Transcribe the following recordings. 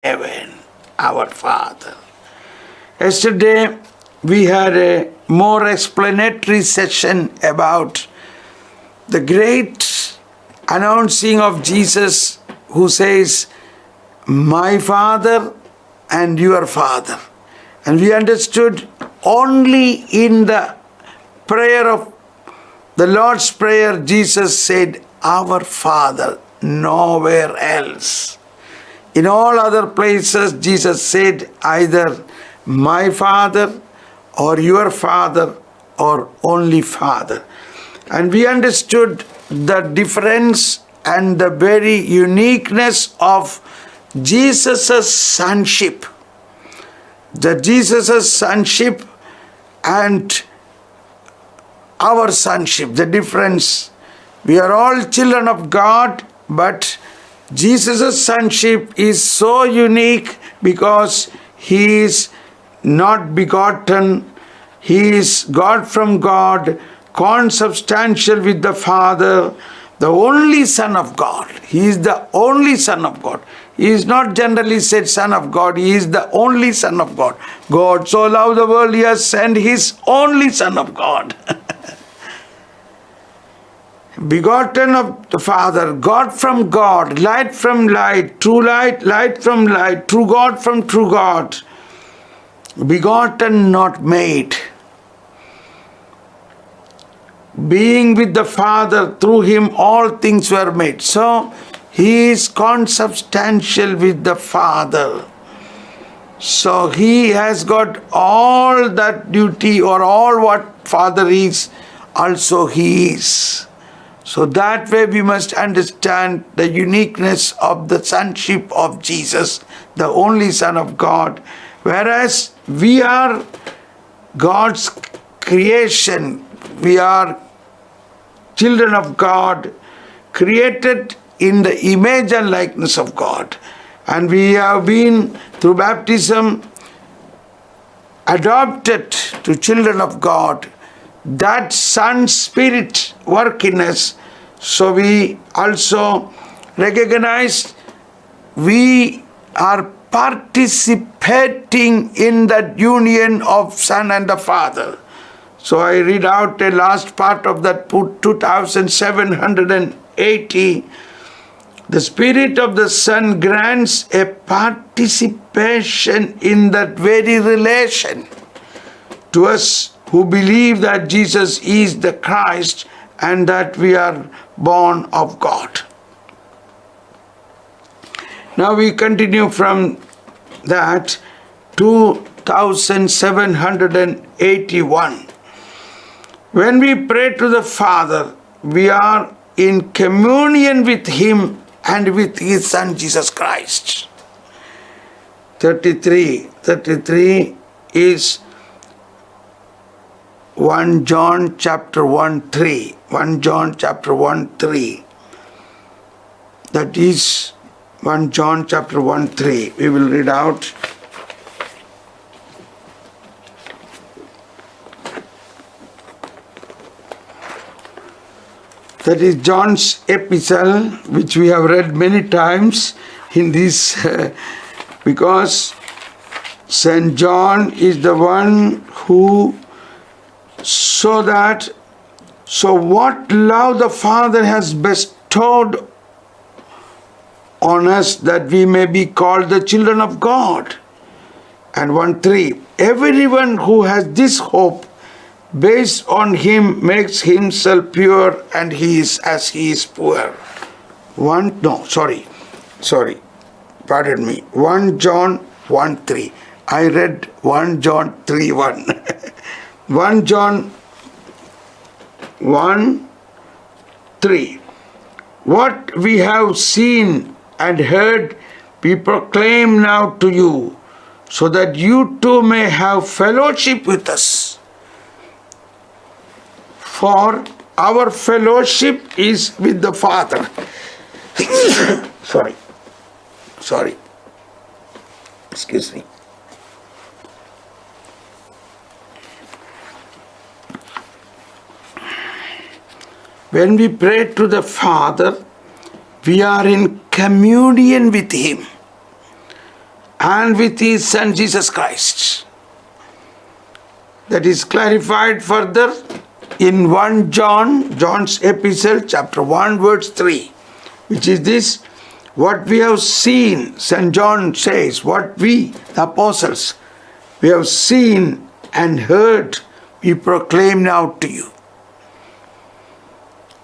heaven, our Father. Yesterday, we had a more explanatory session about the great announcing of Jesus who says, my Father and your Father. And we understood only in the prayer of the Lord's Prayer, Jesus said, our Father, nowhere else. In all other places, Jesus said either my Father or your Father or only Father. And we understood the difference and the very uniqueness of Jesus' sonship. The Jesus' sonship and our sonship, the difference. We are all children of God, but Jesus' sonship is so unique because He is not begotten. He is God from God, consubstantial with the Father, the only Son of God. He is the only Son of God. He is not generally said Son of God. He is the only Son of God. God so loved the world, He has sent His only Son of God. Begotten of the Father, God from God, light from light, light from light, true God from true God. Begotten, not made. Being with the Father, through Him all things were made. So, He is consubstantial with the Father. So, He has got all that duty or all what Father is, also He is. So that way we must understand the uniqueness of the sonship of Jesus, the only Son of God. Whereas we are God's creation, we are children of God, created in the image and likeness of God. And we have been, through baptism, adopted to children of God. That Son Spirit work in us. So we also recognize we are participating in that union of Son and the Father. So I read out the last part of that 2780. The Spirit of the Son grants a participation in that very relation to us who believe that Jesus is the Christ and that we are born of God. Now we continue from that 2781. When we pray to the Father, we are in communion with Him and with His Son Jesus Christ. 33 is 1 John chapter 1:3. 1 John chapter 1:3. That is 1 John chapter 1:3. We will read out. That is John's epistle, which we have read many times in this, because St. John is the one who so what love the Father has bestowed on us that we may be called the children of God. And 1:3, everyone who has this hope based on Him makes himself pure and he is as he is poor. 1 John 1:3. I read 1 John 3:1. 1 John 1:3. What we have seen and heard, we proclaim now to you, so that you too may have fellowship with us. For our fellowship is with the Father. Sorry. Excuse me. When we pray to the Father, we are in communion with Him. and with his Son Jesus Christ. That is clarified further in 1 John, John's epistle, chapter 1, verse 3, which is this: what we have seen, St. John says, what we, the apostles, we have seen and heard, we proclaim now to you,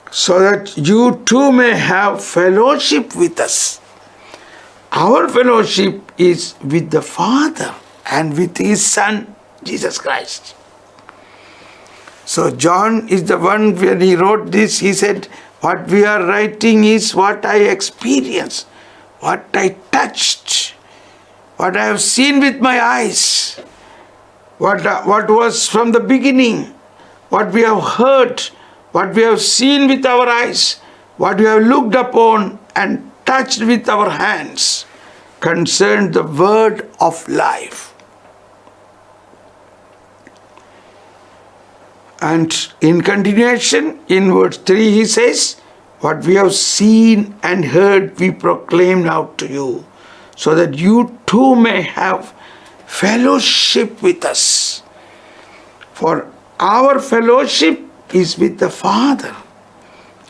so that you too may have fellowship with us. Our fellowship is with the Father and with his Son, Jesus Christ. So John is the one, when he wrote this, he said, what we are writing is what I experienced, what I touched, what I have seen with my eyes, what was from the beginning, what we have heard, what we have seen with our eyes, what we have looked upon and touched with our hands, concerned the word of life. And in continuation, in verse 3, he says, what we have seen and heard, we proclaim now to you, so that you too may have fellowship with us. For our fellowship is with the Father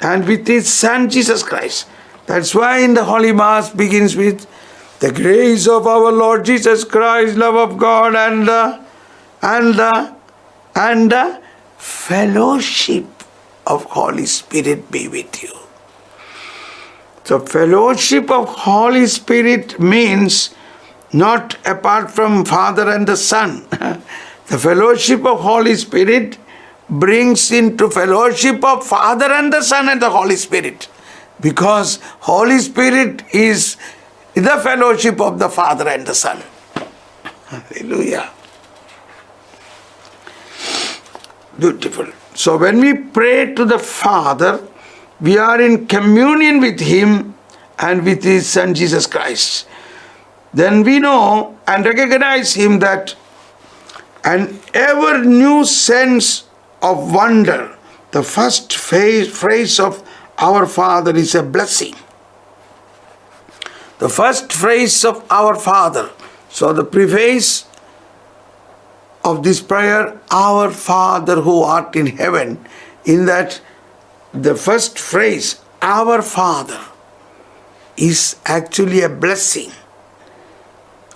and with his Son, Jesus Christ. That's why in the Holy Mass begins with the grace of our Lord Jesus Christ, love of God, and the fellowship of Holy Spirit be with you. So fellowship of Holy Spirit means not apart from Father and the Son. The fellowship of Holy Spirit brings into fellowship of Father and the Son and the Holy Spirit. Because Holy Spirit is the fellowship of the Father and the Son. Hallelujah. Beautiful. So when we pray to the Father, we are in communion with him and with his Son Jesus Christ. Then we know and recognize him that an ever new sense of wonder. The first phrase of our Father is a blessing. The first phrase of our Father. So the preface of this prayer, our Father who art in heaven, in that the first phrase, our Father, is actually a blessing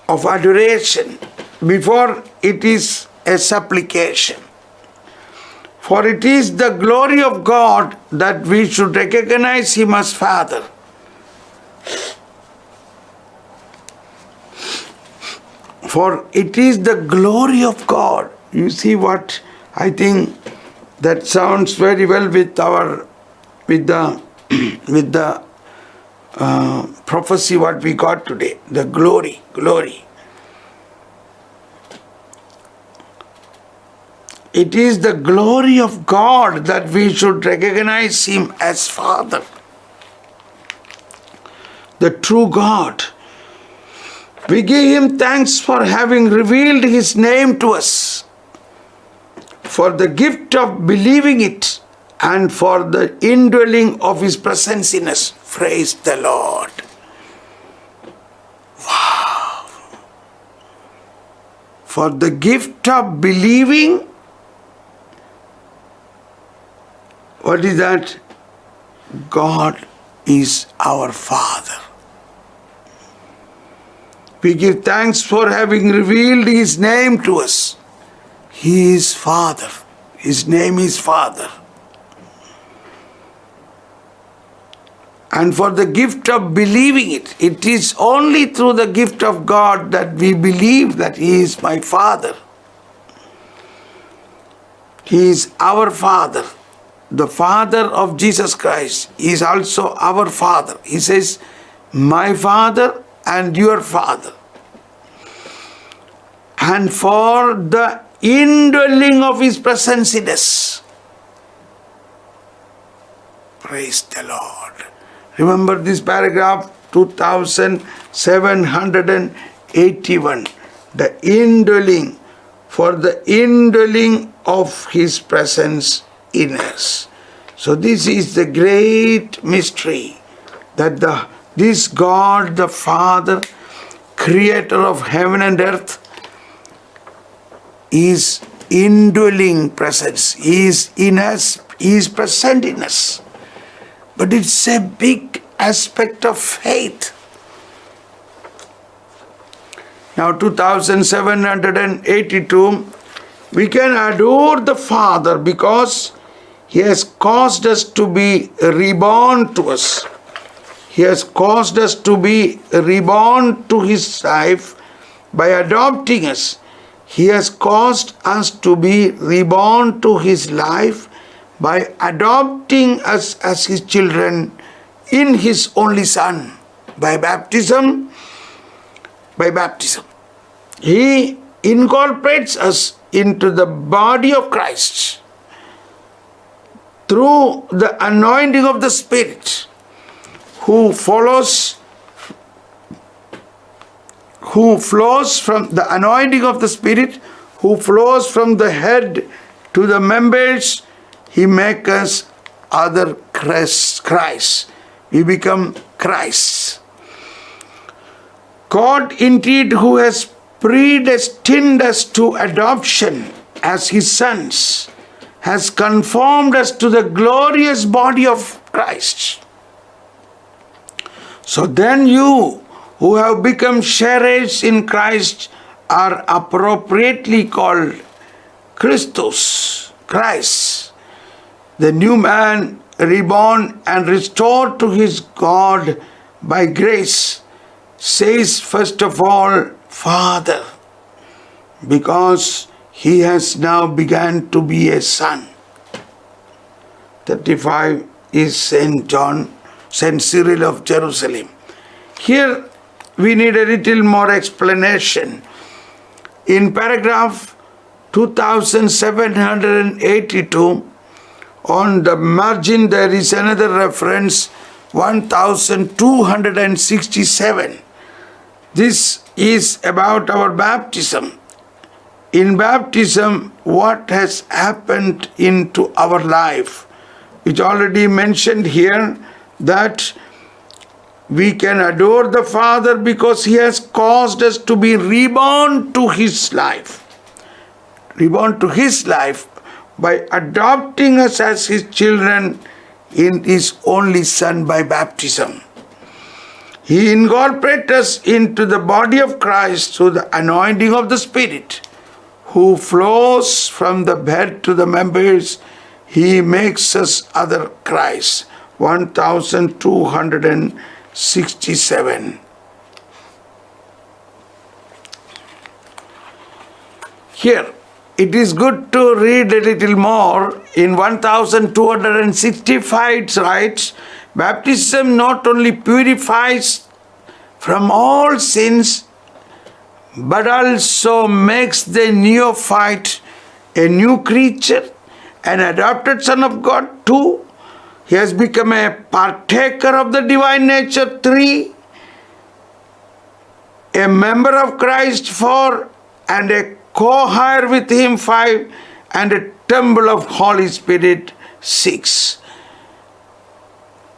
of adoration before it is a supplication. For it is the glory of God that we should recognize him as Father. For it is the glory of God. You see what I think that sounds very well with the prophecy what we got today. The glory. It is the glory of God that we should recognize him as Father. The true God. We give him thanks for having revealed his name to us, for the gift of believing it, and for the indwelling of his presence in us. Praise the Lord. Wow. For the gift of believing, what is that? God is our Father. We give thanks for having revealed his name to us. He is Father. His name is Father. And for the gift of believing it. It is only through the gift of God that we believe that he is my Father. He is our Father. The Father of Jesus Christ is also our Father. He says, my Father and your Father. And for the indwelling of his presence in us. Praise the Lord. Remember this paragraph 2781. The indwelling, for the indwelling of his presence in us. So this is the great mystery, that this God the Father creator of heaven and earth, is indwelling presence. He is in us. He is present in us. But it's a big aspect of faith. Now 2782, we can adore the Father because He has caused us to be reborn to us. He has caused us to be reborn to His life by adopting us. He has caused us to be reborn to His life by adopting us as His children in His only Son. By baptism, He incorporates us into the body of Christ through the anointing of the Spirit, who flows from the anointing of the Spirit, who flows from the head to the members. He makes us other Christ. We become Christ. God indeed, who has predestined us to adoption as His sons, has conformed us to the glorious body of Christ. So then you who have become sharers in Christ are appropriately called Christos, Christ, the new man reborn and restored to his God by grace, says first of all, Father, because he has now begun to be a son. 35 is Saint Cyril of Jerusalem. Here we need a little more explanation. In paragraph 2782, on the margin there is another reference, 1267. This is about our baptism. In baptism, what has happened into our life? It's already mentioned here that we can adore the Father because He has caused us to be reborn to His life. Reborn to His life by adopting us as His children in His only Son by baptism. He incorporates us into the body of Christ through the anointing of the Spirit, who flows from the head to the members. He makes us other Christ. 1267. Here, it is good to read a little more. In 1265 it writes, baptism not only purifies from all sins, but also makes the neophyte a new creature, an adopted son of God. 2, he has become a partaker of the divine nature. 3, a member of Christ. 4, and a co-heir with Him. 5, and a temple of Holy Spirit. 6.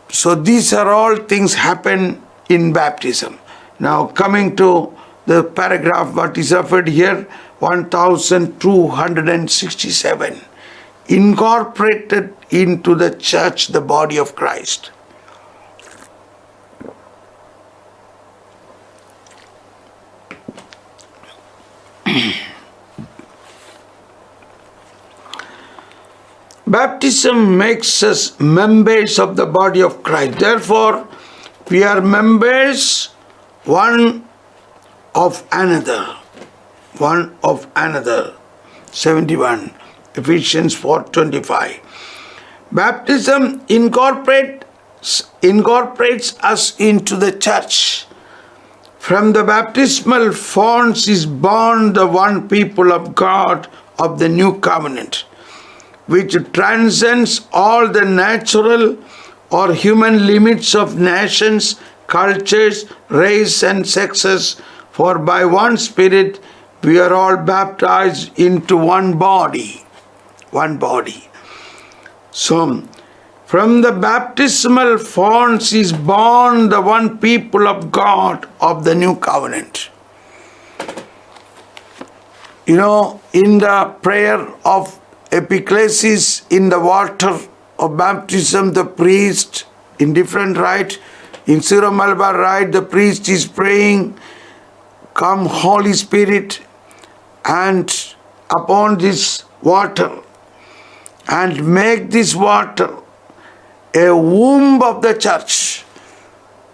So these are all things happen in baptism. Now coming to the paragraph what is offered here, 1267. Incorporated into the church, the body of Christ. Baptism makes us members of the body of Christ. Therefore, we are members one of another. One of another. 71. Ephesians 4:25. Baptism incorporates us into the church. From the baptismal fonts is born the one people of God of the new covenant, which transcends all the natural or human limits of nations, cultures, race and sexes, for by one Spirit we are all baptized into one body. One body. So, From the baptismal fonts is born the one people of God of the new covenant. You know, in the prayer of epiclesis, in the water of baptism, the priest, in different rite, in Syro-Malabar rite, the priest is praying, "Come Holy Spirit," and upon this water, and make this water a womb of the church,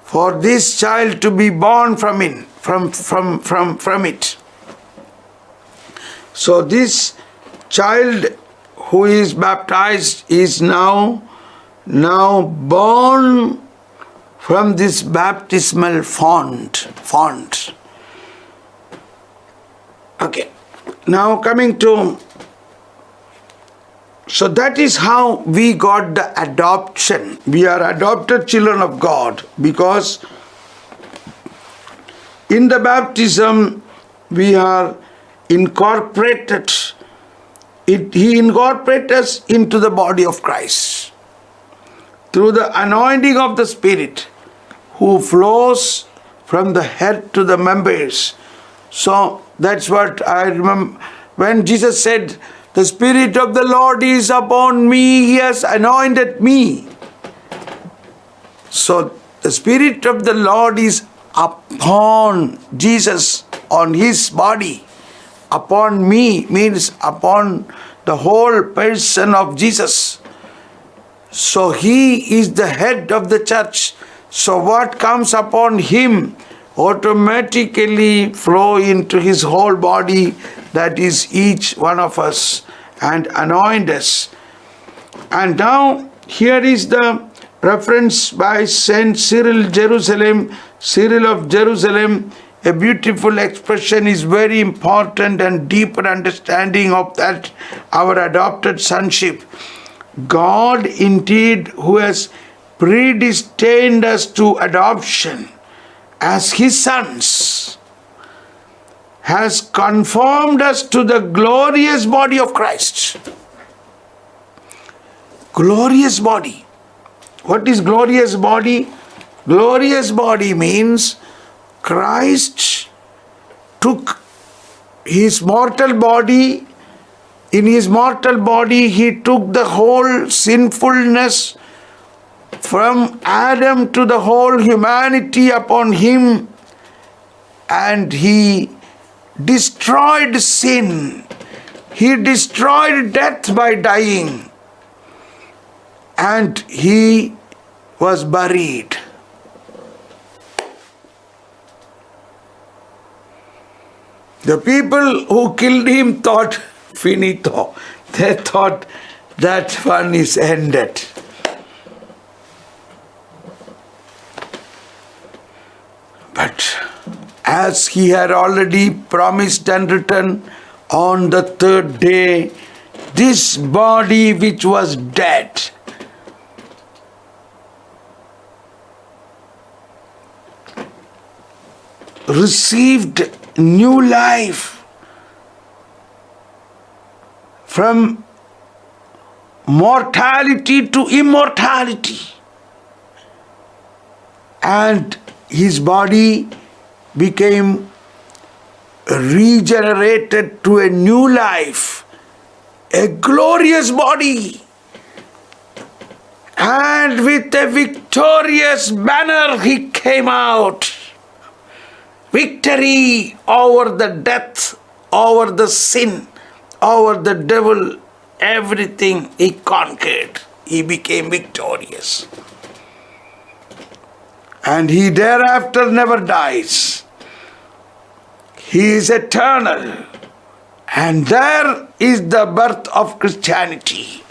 for this child to be born from it. So this child who is baptized is now born from this baptismal font. Okay. Now coming to, so that is how we got the adoption. We are adopted children of God because in the baptism we are incorporated. He incorporates us into the body of Christ through the anointing of the Spirit who flows from the head to the members. So that's what I remember when Jesus said, "The Spirit of the Lord is upon me, He has anointed me." So the Spirit of the Lord is upon Jesus, on His body. Upon me means upon the whole person of Jesus. So He is the head of the church. So what comes upon Him automatically flow into His whole body, that is each one of us, and anoint us. And now here is the reference by Saint Cyril of Jerusalem. A beautiful expression is very important and deeper understanding of that, our adopted sonship. God indeed, who has predestined us to adoption as His sons, has conformed us to the glorious body of Christ. Glorious body. What is glorious body? Glorious body means Christ took His mortal body. In His mortal body, He took the whole sinfulness from Adam to the whole humanity upon Him, and He destroyed sin. He destroyed death by dying, and He was buried. The people who killed Him thought, finito. They thought that one is ended. But as He had already promised and written, on the third day, this body which was dead received new life from mortality to immortality, and his body became regenerated to a new life, a glorious body, and with a victorious banner he came out. Victory over the death, over the sin, over the devil, everything he conquered. He became victorious. And he thereafter never dies. He is eternal. And there is the birth of Christianity.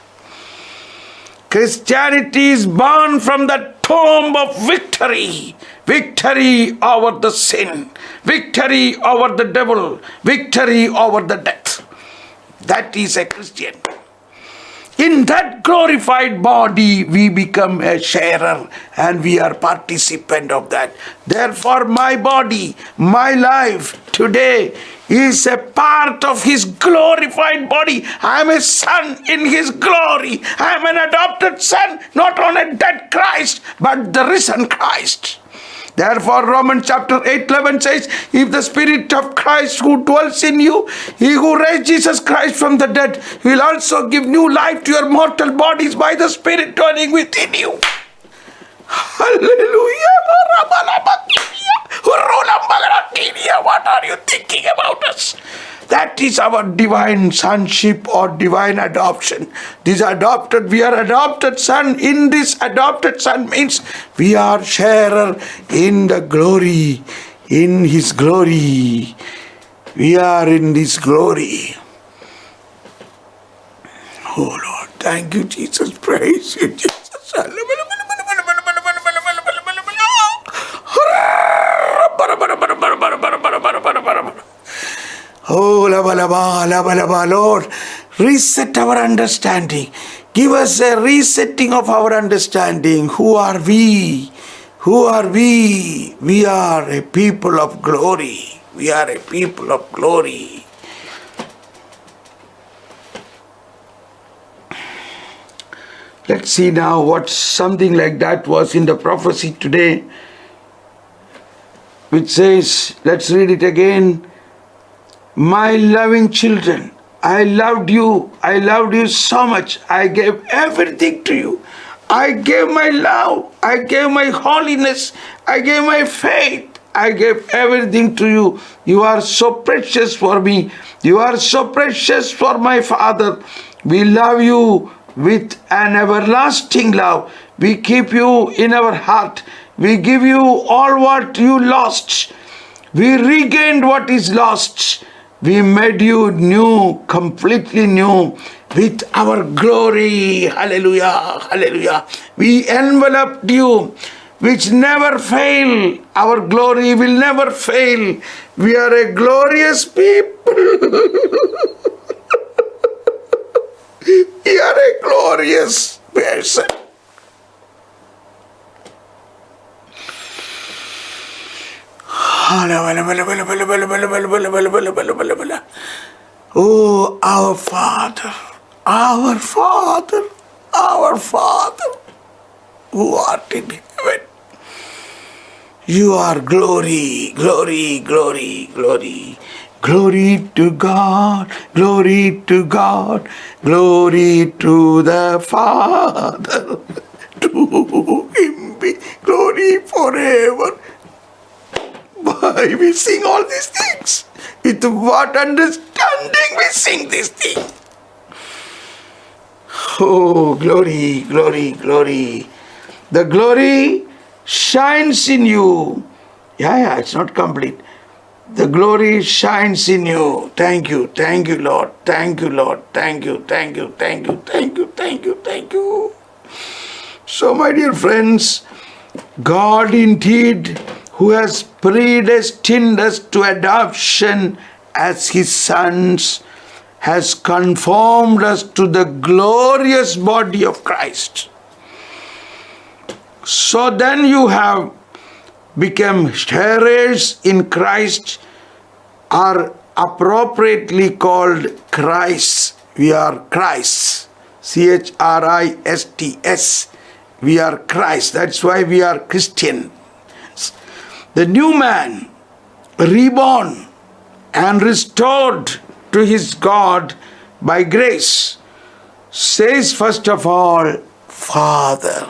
Christianity is born from the tomb of victory. Victory over the sin. Victory over the devil. Victory over the death. That is a Christian. In that glorified body, we become a sharer and we are participant of that. Therefore, my body, my life today is a part of His glorified body. I am a son in His glory. I am an adopted son, not on a dead Christ, but the risen Christ. Therefore, Romans chapter 8:11 says, if the Spirit of Christ who dwells in you, He who raised Jesus Christ from the dead, will also give new life to your mortal bodies by the Spirit dwelling within you. Hallelujah. What are you thinking about us? That is our divine sonship or divine adoption. We are adopted son. In this adopted son means we are sharer in the glory, in His glory. We are in this glory. Oh Lord, thank you, Jesus. Praise you, Jesus. Oh, Lord, reset our understanding. Give us a resetting of our understanding. Who are we? Who are we? We are a people of glory. We are a people of glory. Let's see now what something like that was in the prophecy today, which says, let's read it again. My loving children, I loved you so much. I gave everything to you. I gave my love. I gave my holiness. I gave my faith. I gave everything to you. You are so precious for me. You are so precious for my Father. We love you with an everlasting love. We keep you in our heart. We give you all what you lost. We regained what is lost. We made you new, completely new, with our glory. Hallelujah, hallelujah. We enveloped you, which never fail. Our glory will never fail. We are a glorious people. We are a glorious person. Oh, our Father, our Father, our Father, who art in heaven. You are glory, glory, glory, glory. Glory to God, glory to God, glory to the Father. To Him be glory forever. Why we sing all these things? With what understanding we sing these things? Oh, glory, glory, glory. The glory shines in you. Yeah, it's not complete. The glory shines in you. Thank you, Lord. Thank you, Lord. Thank you, thank you, thank you, thank you, thank you, thank you. So, my dear friends, God indeed, who has predestined us to adoption as His sons, has conformed us to the glorious body of Christ. So then you have become sharers in Christ, are appropriately called Christ. We are Christ. Christs. We are Christ. That's why we are Christian. The new man, reborn and restored to his God by grace, says first of all, Father,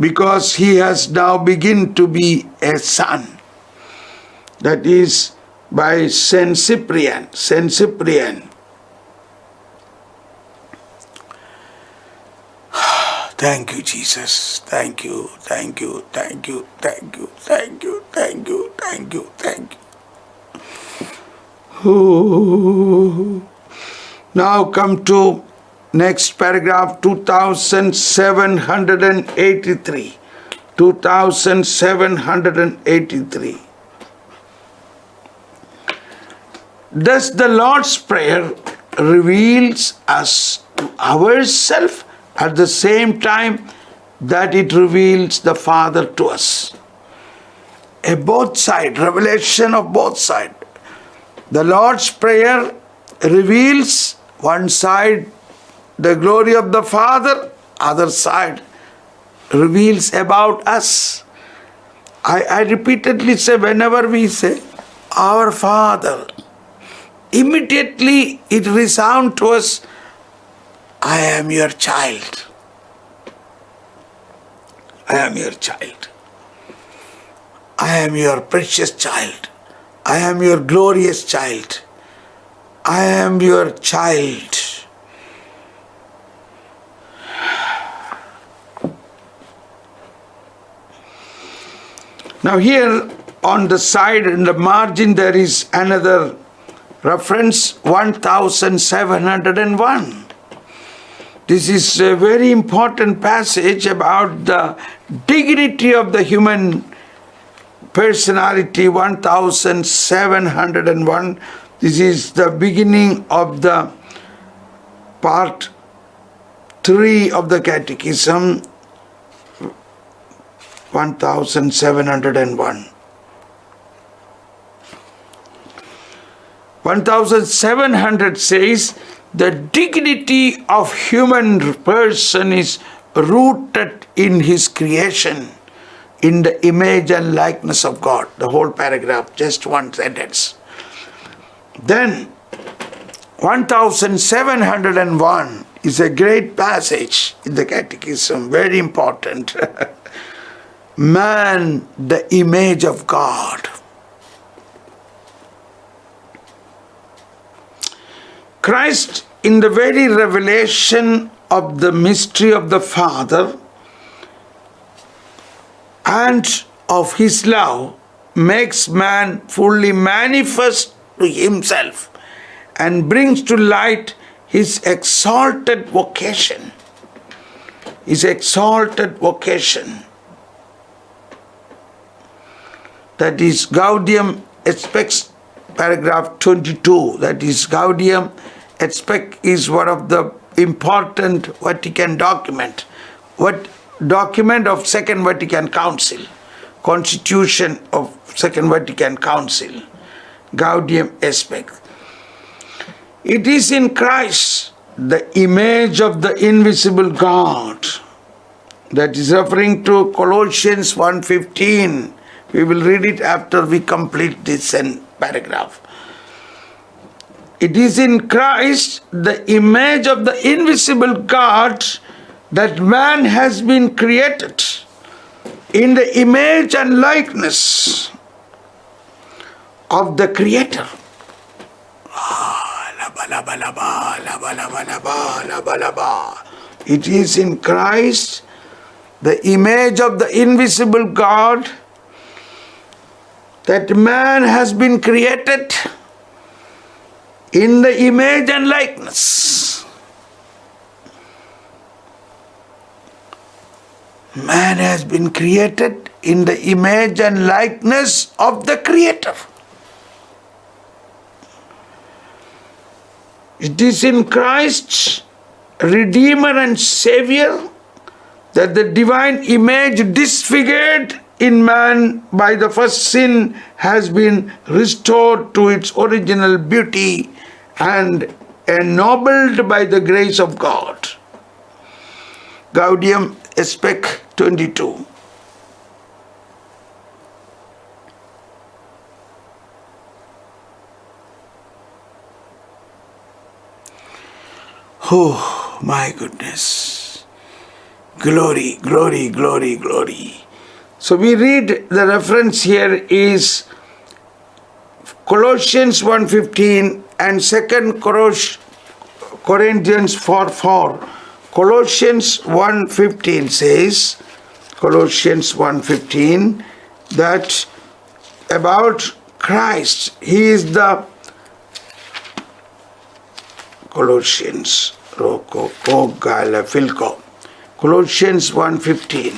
because he has now begun to be a son. That is by Saint Cyprian. Saint Cyprian. Thank you, Jesus. Thank you, thank you, thank you, thank you, thank you, thank you, thank you, thank you. Oh. Now come to next paragraph, 2783. 2783. Thus the Lord's Prayer reveals us to ourselves at the same time that it reveals the Father to us. A both side, revelation of both side. The Lord's Prayer reveals one side the glory of the Father, other side reveals about us. I repeatedly say, whenever we say, our Father, immediately it resounds to us, I am your child. I am your child. I am your precious child. I am your glorious child. I am your child. Now here on the side, in the margin, there is another reference, 1701. This is a very important passage about the dignity of the human personality, 1701. This is the beginning of the part 3 of the Catechism, 1701. 1700 says, the dignity of human person is rooted in his creation, in the image and likeness of God. The whole paragraph, just one sentence. Then 1701 is a great passage in the Catechism, very important. Man, the image of God. Christ, in the very revelation of the mystery of the Father and of his love, makes man fully manifest to himself and brings to light his exalted vocation. His exalted vocation. That is Gaudium et Spes, paragraph 22. That is Gaudium et Spes is one of the important Vatican document. What document of Second Vatican Council, Constitution of Second Vatican Council, Gaudium et Spes. It is in Christ, the image of the invisible God. That is referring to Colossians 1:15. We will read it after we complete this paragraph. It is in Christ, the image of the invisible God, that man has been created in the image and likeness of the Creator. It is in Christ, the image of the invisible God, that man has been created in the image and likeness. Man has been created in the image and likeness of the Creator. It is in Christ, Redeemer and Savior, that the divine image disfigured in man by the first sin has been restored to its original beauty and ennobled by the grace of God. Gaudium et Spes 22. Oh my goodness. Glory, glory, glory, glory. So we read, the reference here is Colossians 1:15 and 2 Corinthians 4:4. Colossians 1:15 says, Colossians 1:15, that about Christ, he is the Colossians, Colossians 1:15.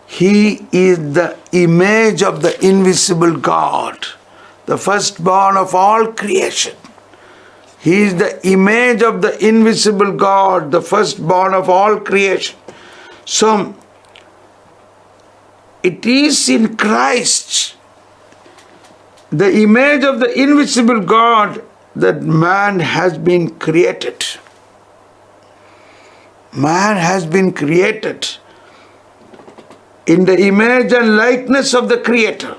He is the image of the invisible God, the firstborn of all creation. He is the image of the invisible God, the firstborn of all creation. So, it is in Christ, the image of the invisible God, that man has been created. Man has been created in the image and likeness of the Creator.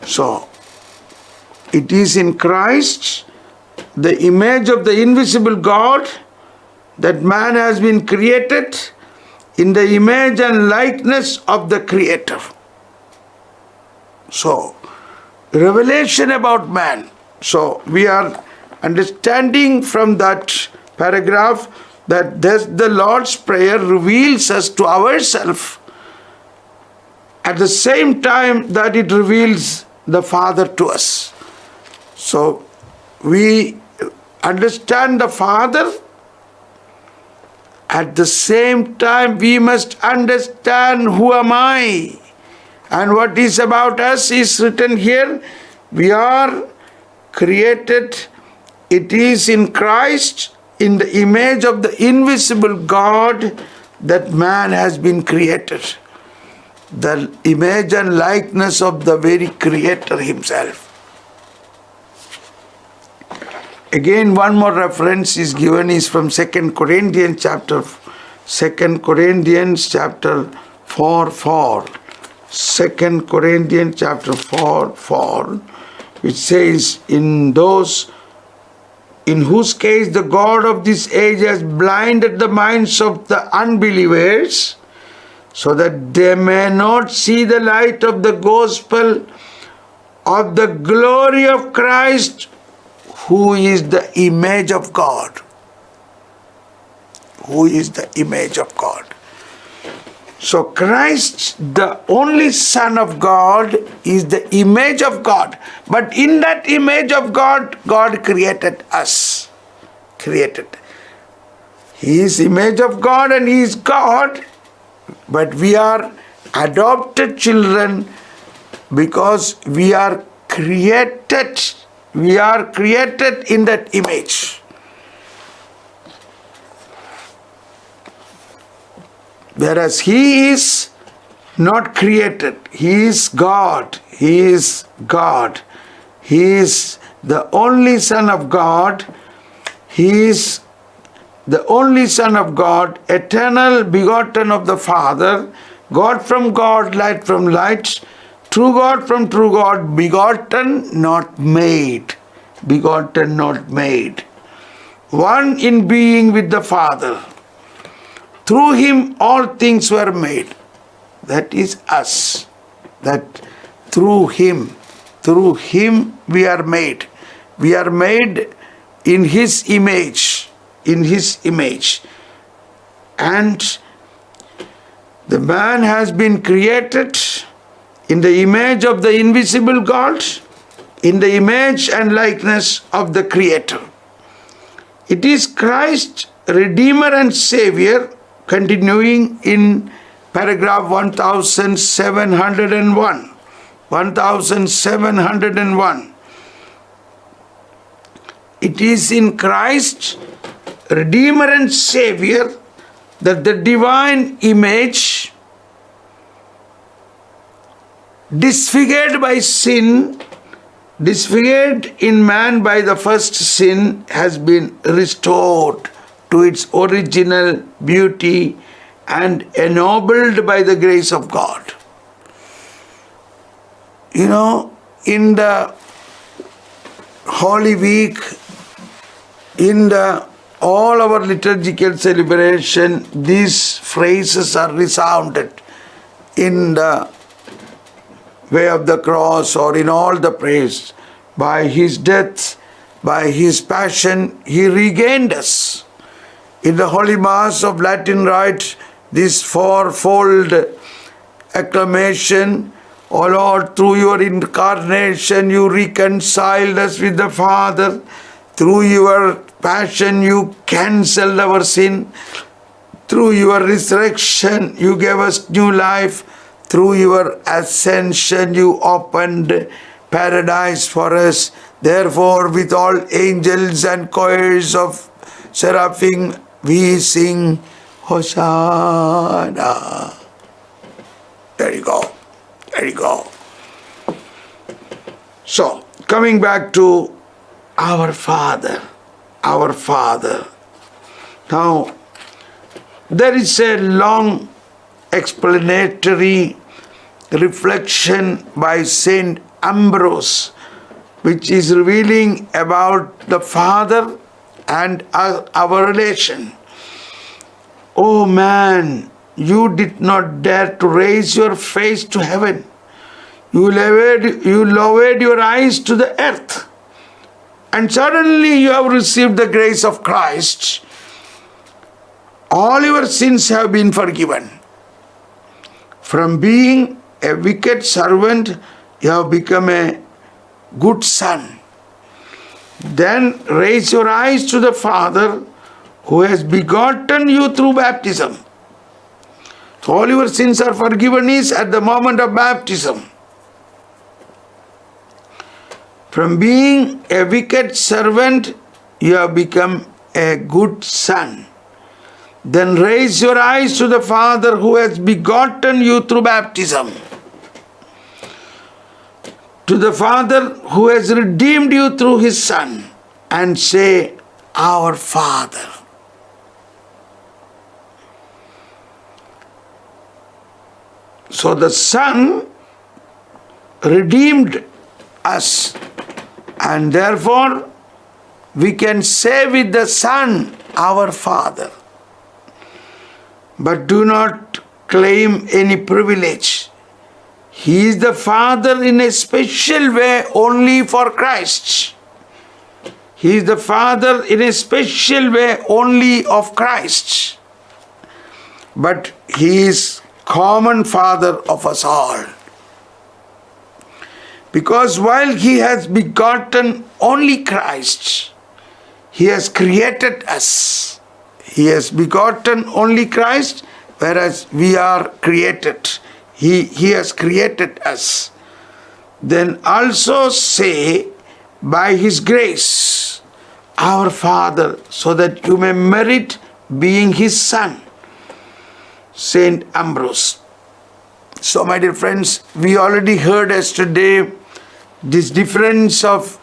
So, it is in Christ, the image of the invisible God, that man has been created in the image and likeness of the Creator. So, revelation about man. So, we are understanding from that paragraph that thus the Lord's Prayer reveals us to ourselves at the same time that it reveals the Father to us. So, we understand the Father. At the same time, we must understand who am I and what is about us is written here. We are created, it is in Christ, in the image of the invisible God, that man has been created. The image and likeness of the very Creator Himself. Again, one more reference is given is from 2 Corinthians chapter 4:4. 2 Corinthians chapter 4:4, which says, in those in whose case the God of this age has blinded the minds of the unbelievers, so that they may not see the light of the gospel of the glory of Christ, who is the image of God. Who is the image of God. So Christ, the only Son of God, is the image of God. But in that image of God, God created us. Created. He is image of God and He is God. But we are adopted children because we are created. We are created in that image. Whereas He is not created. He is God. He is God. He is the only Son of God. He is the only Son of God, eternal, begotten of the Father, God from God, light from light, true God from true God, begotten, not made. Begotten, not made. One in being with the Father. Through Him all things were made. That is us. That through Him we are made. We are made in His image. In His image. And the man has been created in the image of the invisible God, in the image and likeness of the Creator. It is Christ, Redeemer and Savior, continuing in paragraph 1701. 1701. It is in Christ, Redeemer and Savior, that the divine image, disfigured by sin, disfigured in man by the first sin, has been restored to its original beauty and ennobled by the grace of God. You know, in the Holy Week, in all our liturgical celebration, these phrases are resounded in the way of the cross or in all the praise. By His death, by His passion, He regained us. In the Holy Mass of Latin Rite, this fourfold acclamation, O Lord, through your incarnation, you reconciled us with the Father. Through your passion, you cancelled our sin. Through your resurrection, you gave us new life. Through your ascension, you opened paradise for us. Therefore, with all angels and choirs of seraphim, we sing Hosanna. There you go. There you go. So, coming back to our Father. Our Father. Now, there is a long explanatory reflection by Saint Ambrose, which is revealing about the Father and our relation. Oh man, you did not dare to raise your face to heaven. You lowered your eyes to the earth. And suddenly you have received the grace of Christ. All your sins have been forgiven. From being a wicked servant, you have become a good son. Then raise your eyes to the Father who has begotten you through baptism. So all your sins are forgiven is at the moment of baptism. From being a wicked servant, you have become a good son. Then raise your eyes to the Father who has begotten you through baptism. To the Father who has redeemed you through His Son, and say, Our Father. So the Son redeemed us, and therefore we can say with the Son, Our Father. But do not claim any privilege. He is the Father in a special way only for Christ. He is the Father in a special way only of Christ. But He is common Father of us all. Because while He has begotten only Christ, He has created us. He has begotten only Christ, whereas we are created. He has created us. Then also say, by His grace, Our Father, so that you may merit being His Son. Saint Ambrose. So my dear friends, we already heard yesterday this difference of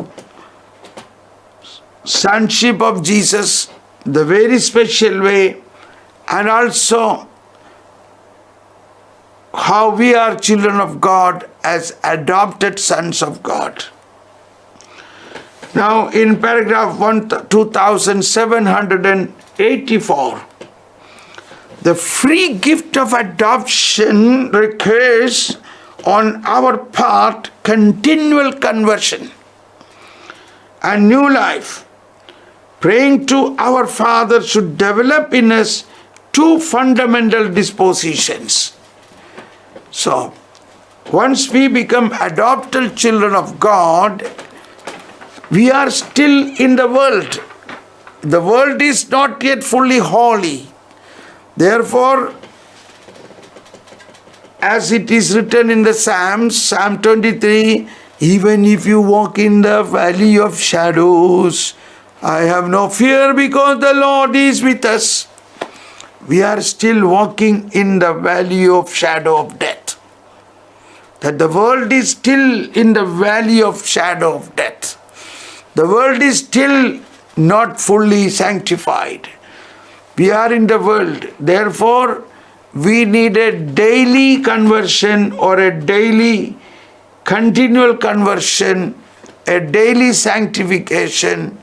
sonship of Jesus, the very special way, and also how we are children of God as adopted sons of God. Now in paragraph 2784, the free gift of adoption requires on our part continual conversion and new life. Praying to our Father should develop in us two fundamental dispositions. So, once we become adopted children of God, we are still in the world. The world is not yet fully holy. Therefore, as it is written in the Psalms, Psalm 23, even if you walk in the valley of shadows, I have no fear because the Lord is with us. We are still walking in the valley of shadow of death. That the world is still in the valley of shadow of death. The world is still not fully sanctified. We are in the world. Therefore, we need a daily conversion or a daily continual conversion, a daily sanctification,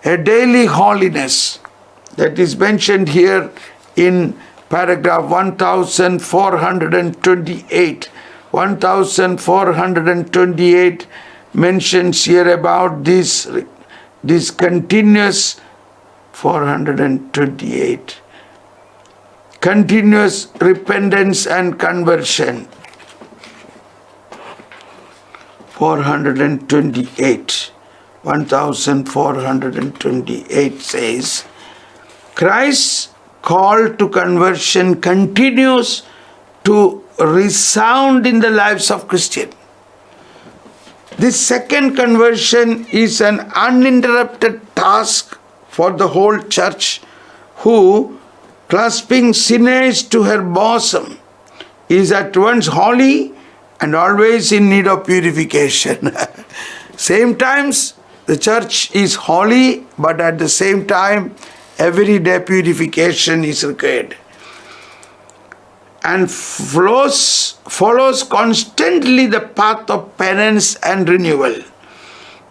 a daily holiness. That is mentioned here in paragraph 1428. 1428 mentions here about this continuous 428 continuous repentance and conversion. 1428 says, Christ's call to conversion continues to resound in the lives of Christians. This second conversion is an uninterrupted task for the whole church, who, clasping sinners to her bosom, is at once holy and always in need of purification. Same times, the church is holy, but at the same time, everyday purification is required. And follows constantly the path of penance and renewal.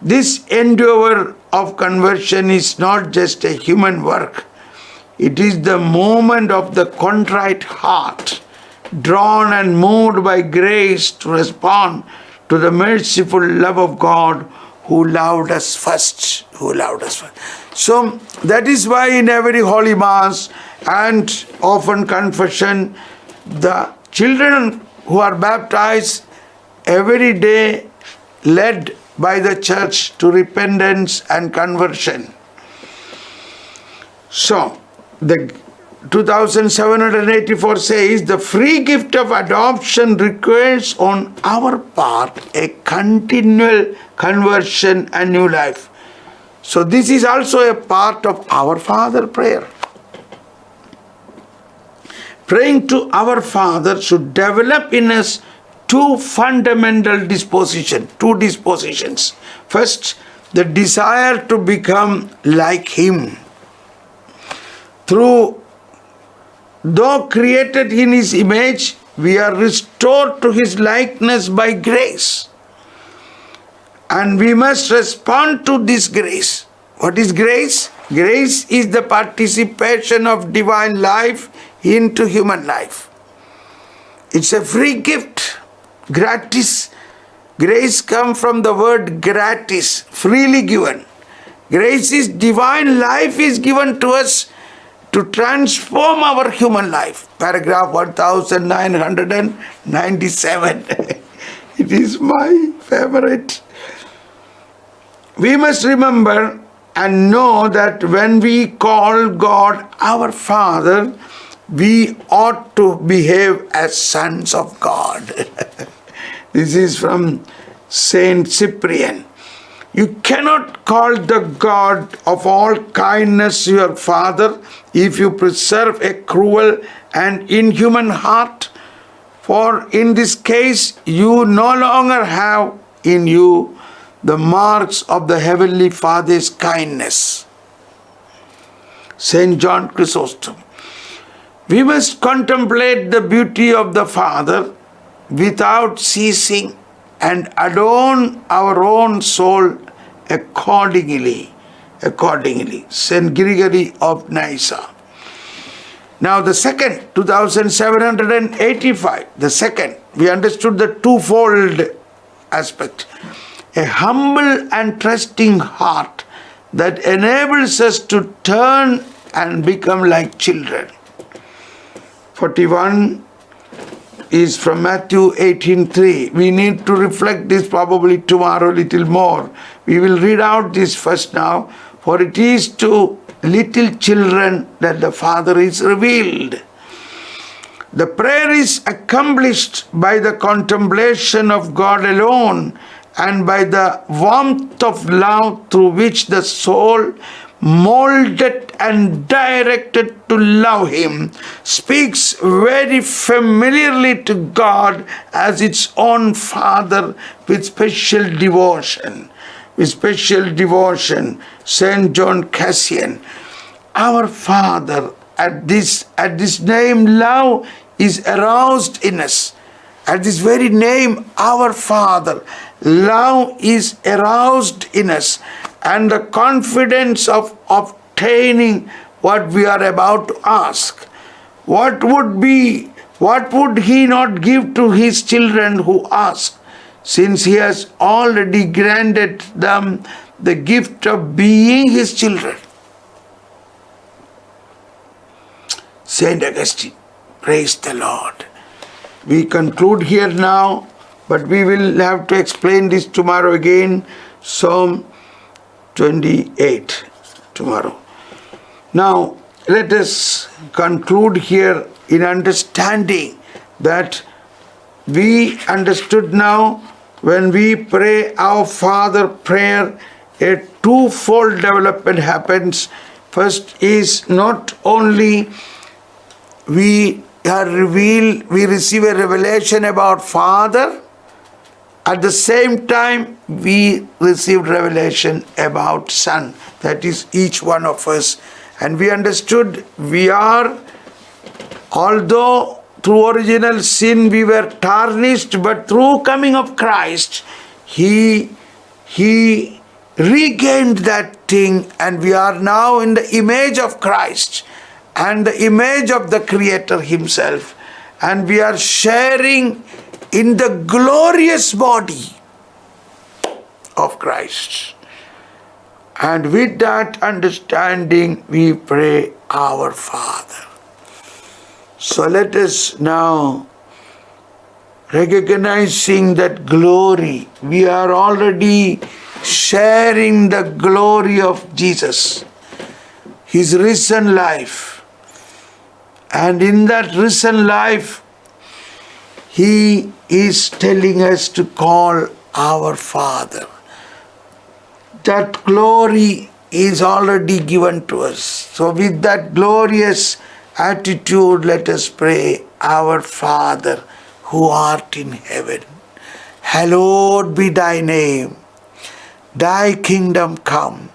This endeavor of conversion is not just a human work. It is the moment of the contrite heart, drawn and moved by grace to respond to the merciful love of God who loved us first. So that is why in every Holy Mass and often confession, the children who are baptized every day led by the church to repentance and conversion. So, the 2784 says, the free gift of adoption requires on our part a continual conversion and new life. So this is also a part of our Father prayer. Praying to our Father should develop in us two dispositions. First, the desire to become like Him. Though created in His image, we are restored to His likeness by grace. And we must respond to this grace. What is grace? Grace is the participation of divine life into human life. It's a free gift, gratis. Grace comes from the word gratis, freely given. Grace is divine life is given to us to transform our human life. Paragraph 1997. It is my favorite. We must remember and know that when we call God our Father, we ought to behave as sons of God. This is from Saint Cyprian. You cannot call the God of all kindness your Father if you preserve a cruel and inhuman heart. For in this case, you no longer have in you the marks of the Heavenly Father's kindness. Saint John Chrysostom. We must contemplate the beauty of the Father without ceasing and adorn our own soul accordingly. Saint Gregory of Nyssa. Now the second, 2785, the second, we understood the twofold aspect. A humble and trusting heart that enables us to turn and become like children. 41 is from Matthew 18:3. We need to reflect this probably tomorrow a little more. We will read out this first now. For it is to little children that the Father is revealed. The prayer is accomplished by the contemplation of God alone and by the warmth of love through which the soul, molded and directed to love Him, speaks very familiarly to God as its own Father with special devotion. Saint John Cassian. Our Father, at this name, love is aroused in us. At this very name, our Father, love is aroused in us, and the confidence of obtaining what we are about to ask. What would He not give to His children who ask, since He has already granted them the gift of being His children? Saint Augustine, praise the Lord. We conclude here now, but we will have to explain this tomorrow again. Psalm 28 tomorrow. Now, let us conclude here in understanding that we understood now when we pray our Father prayer, a twofold development happens. First is not only we receive a revelation about Father, at the same time we receive revelation about Son. That is each one of us. And we understood we are, although through original sin we were tarnished, but through coming of Christ, He regained that thing, and we are now in the image of Christ and the image of the Creator Himself. And we are sharing in the glorious body of Christ. And with that understanding, we pray our Father. So let us now, recognizing that glory, we are already sharing the glory of Jesus, His risen life. And in that risen life, He is telling us to call our Father. That glory is already given to us. So with that glorious attitude, let us pray, our Father who art in heaven, hallowed be thy name. Thy kingdom come,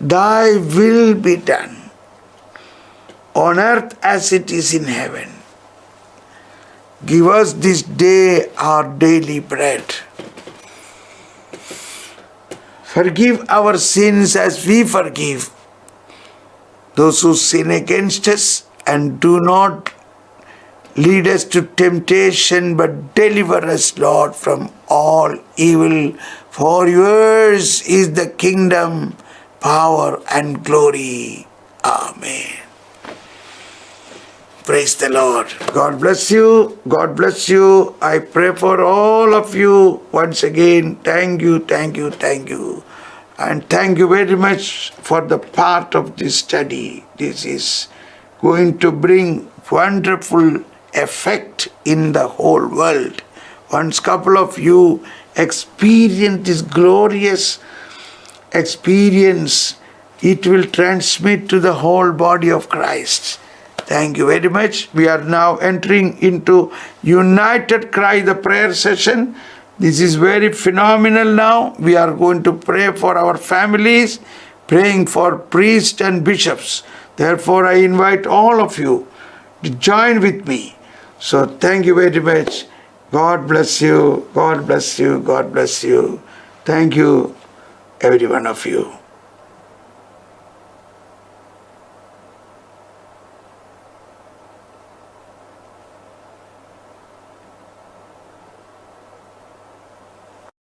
thy will be done, on earth as it is in heaven. Give us this day our daily bread. Forgive our sins as we forgive those who sin against us, and do not lead us to temptation, but deliver us, Lord, from all evil. For yours is the kingdom, power, and glory. Amen. Praise the Lord. God bless you. God bless you. I pray for all of you once again. Thank you, thank you, thank you. And thank you very much for the part of this study. This is going to bring wonderful effect in the whole world. Once couple of you experience this glorious experience, it will transmit to the whole body of Christ. Thank you very much. We are now entering into United Cry, the prayer session. This is very phenomenal now. We are going to pray for our families, praying for priests and bishops. Therefore, I invite all of you to join with me. So thank you very much. God bless you. God bless you. God bless you. Thank you, every one of you.